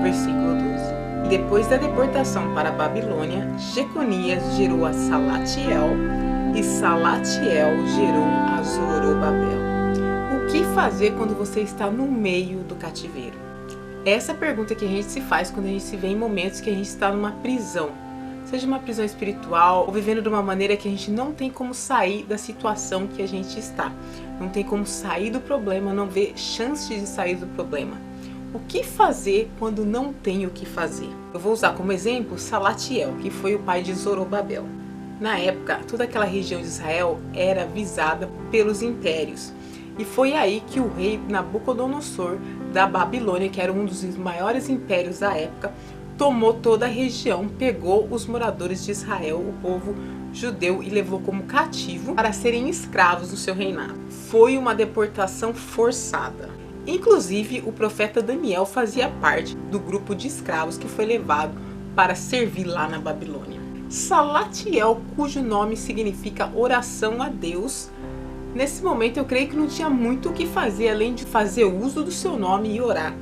versículo 12. Depois da deportação para a Babilônia, Jeconias gerou a Salatiel e Salatiel gerou a Zorobabel. O que fazer quando você está no meio do cativeiro? Essa é a pergunta que a gente se faz quando a gente se vê em momentos que a gente está numa prisão. Seja uma prisão espiritual ou vivendo de uma maneira que a gente não tem como sair da situação que a gente está. Não tem como sair do problema, não vê chances de sair do problema. O que fazer quando não tem o que fazer? Eu vou usar como exemplo Salatiel, que foi o pai de Zorobabel. Na época, toda aquela região de Israel era visada pelos impérios. E foi aí que o rei Nabucodonosor da Babilônia, que era um dos maiores impérios da época, tomou toda a região, pegou os moradores de Israel, o povo judeu, e levou como cativo para serem escravos no seu reinado. Foi uma deportação forçada. Inclusive, o profeta Daniel fazia parte do grupo de escravos que foi levado para servir lá na Babilônia. Salatiel, cujo nome significa oração a Deus, nesse momento eu creio que não tinha muito o que fazer, além de fazer uso do seu nome e orar,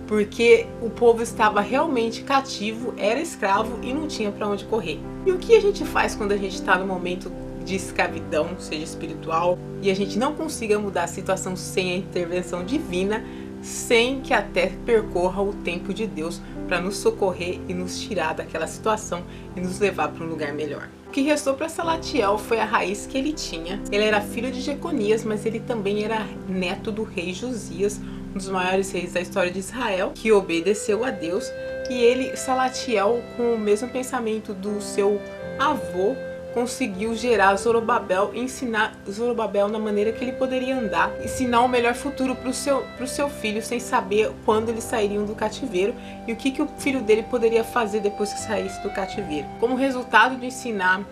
porque o povo estava realmente cativo, era escravo e não tinha para onde correr. E o que a gente faz quando a gente está no momento de escravidão, seja espiritual, e a gente não consiga mudar a situação sem a intervenção divina, sem que até percorra o tempo de Deus para nos socorrer e nos tirar daquela situação e nos levar para um lugar melhor? O que restou para Salatiel foi a raiz que ele tinha. Ele era filho de Jeconias, mas ele também era neto do rei Josias, um dos maiores reis da história de Israel, que obedeceu a Deus. E ele, Salatiel, com o mesmo pensamento do seu avô, conseguiu gerar Zorobabel e ensinar Zorobabel na maneira que ele poderia andar, ensinar o melhor futuro para o seu filho, sem saber quando eles sairiam do cativeiro e o que o filho dele poderia fazer depois que saísse do cativeiro. Como resultado de ensinar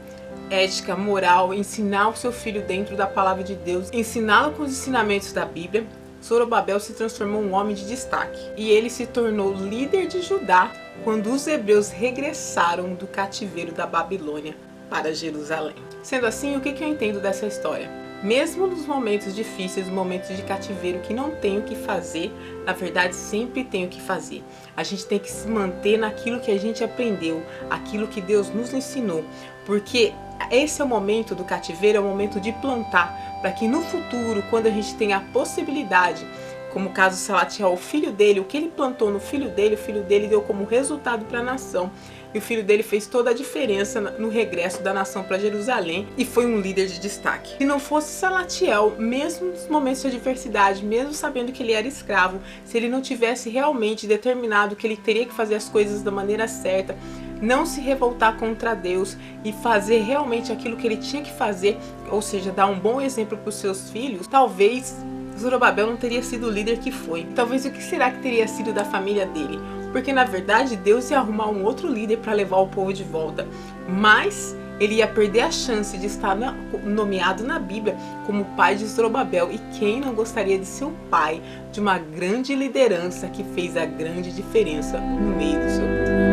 ética, moral, ensinar o seu filho dentro da palavra de Deus, ensiná-lo com os ensinamentos da Bíblia, Zorobabel se transformou em um homem de destaque e ele se tornou líder de Judá quando os hebreus regressaram do cativeiro da Babilônia para Jerusalém. Sendo assim, o que eu entendo dessa história? Mesmo nos momentos difíceis, momentos de cativeiro que não tem o que fazer, na verdade sempre tem o que fazer. A gente tem que se manter naquilo que a gente aprendeu, aquilo que Deus nos ensinou, porque esse é o momento do cativeiro, é o momento de plantar, para que no futuro, quando a gente tem a possibilidade, como o caso de Salatiel, o filho dele, o que ele plantou no filho dele, o filho dele deu como resultado para a nação. E o filho dele fez toda a diferença no regresso da nação para Jerusalém e foi um líder de destaque. Se não fosse Salatiel, mesmo nos momentos de adversidade, mesmo sabendo que ele era escravo, se ele não tivesse realmente determinado que ele teria que fazer as coisas da maneira certa, não se revoltar contra Deus e fazer realmente aquilo que ele tinha que fazer, ou seja, dar um bom exemplo para os seus filhos, talvez Zorobabel não teria sido o líder que foi. Talvez o que será que teria sido da família dele? Porque na verdade Deus ia arrumar um outro líder para levar o povo de volta, mas ele ia perder a chance de estar nomeado na Bíblia como pai de Zorobabel. E quem não gostaria de ser o pai de uma grande liderança que fez a grande diferença no meio do seu povo?